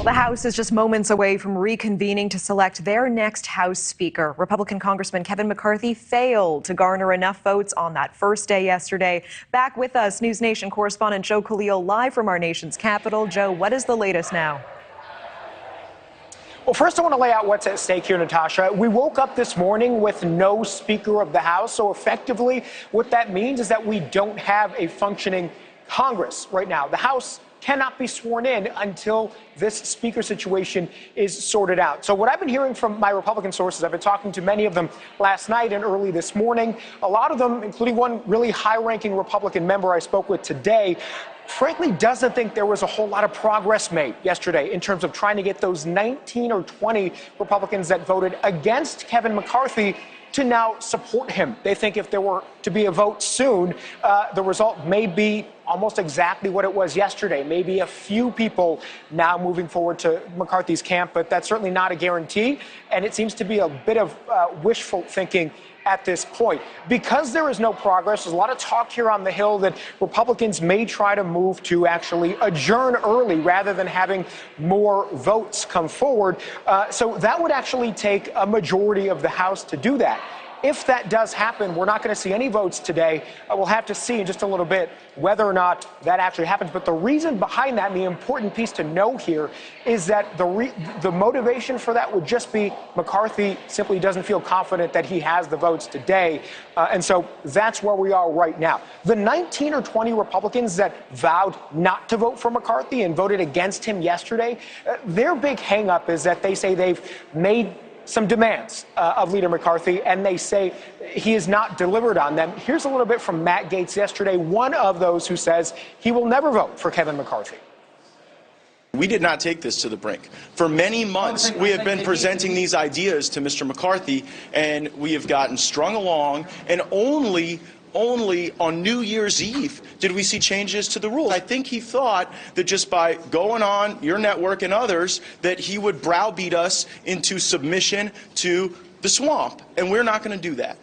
The House is just moments away from reconvening to select their next House Speaker. Republican Congressman Kevin McCarthy failed to garner enough votes on that first day yesterday. Back with us, NewsNation correspondent Joe Khalil live from our nation's capital. Joe, what is the latest now? Well, first I want to lay out what's at stake here, Natasha. We woke up this morning with no Speaker of the House. So effectively, what that means is that we don't have a functioning Congress right now. The House cannot be sworn in until this speaker situation is sorted out. So what I've been hearing from my Republican sources, I've been talking to many of them last night and early this morning, a lot of them, including one really high-ranking Republican member I spoke with today, frankly doesn't think there was a whole lot of progress made yesterday in terms of trying to get those 19 or 20 Republicans that voted against Kevin McCarthy to now support him. They think if there were to be a vote soon, the result may be almost exactly what it was yesterday. Maybe a few people now moving forward to McCarthy's camp, but that's certainly not a guarantee. And it seems to be a bit of wishful thinking at this point. Because there is no progress, there's a lot of talk here on the Hill that Republicans may try to move to actually adjourn early rather than having more votes come forward. So that would actually take a majority of the House to do that. If that does happen, we're not going to see any votes today. We'll have to see in just a little bit whether or not that actually happens. But the reason behind that, and the important piece to know here, is that the motivation for that would just be McCarthy simply doesn't feel confident that he has the votes today. And so that's where we are right now. The 19 or 20 Republicans that vowed not to vote for McCarthy and voted against him yesterday, their big hang-up is that they say they've made some demands of Leader McCarthy, and they say he has not delivered on them. Here's a little bit from Matt Gaetz yesterday, one of those who says he will never vote for Kevin McCarthy. We did not take this to the brink. For many months, we have been presenting these ideas to Mr. McCarthy, and we have gotten strung along, and only on New Year's Eve did we see changes to the rules. I think he thought that just by going on your network and others that he would browbeat us into submission to the swamp, and we're not going to do that.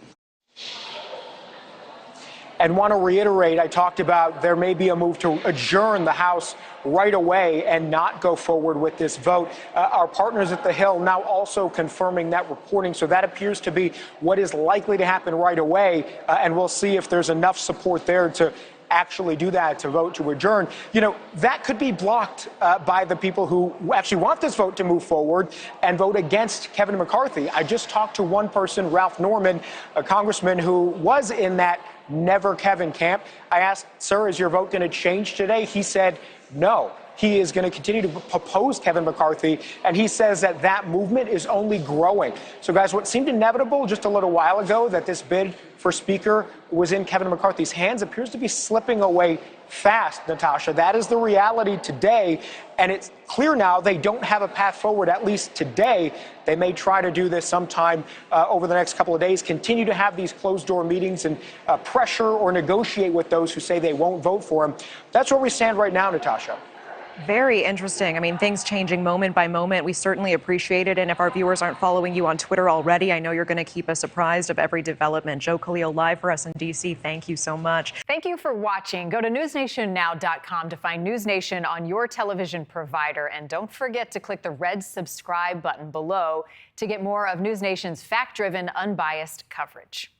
And want to reiterate, I talked about there may be a move to adjourn the House right away and not go forward with this vote. Our partners at the Hill now also confirming that reporting. So that appears to be what is likely to happen right away. And we'll see if there's enough support there to actually do that, to vote to adjourn. You know, that could be blocked by the people who actually want this vote to move forward and vote against Kevin McCarthy. I just talked to one person, Ralph Norman, a congressman who was in that Never Kevin camp. I asked, sir, is your vote going to change today? He said no. He is going to continue to oppose Kevin McCarthy, and he says that that movement is only growing. So, guys, what seemed inevitable just a little while ago, that this bid for Speaker was in Kevin McCarthy's hands, appears to be slipping away fast, Natasha. That is the reality today, and it's clear now they don't have a path forward, at least today. They may try to do this sometime over the next couple of days, continue to have these closed-door meetings and pressure or negotiate with those who say they won't vote for him. That's where we stand right now, Natasha. Very interesting. I mean, things changing moment by moment. We certainly appreciate it. And if our viewers aren't following you on Twitter already, I know you're going to keep us apprised of every development. Joe Khalil live for us in D.C. Thank you so much. Thank you for watching. Go to newsnationnow.com to find NewsNation on your television provider. And don't forget to click the red subscribe button below to get more of NewsNation's fact-driven, unbiased coverage.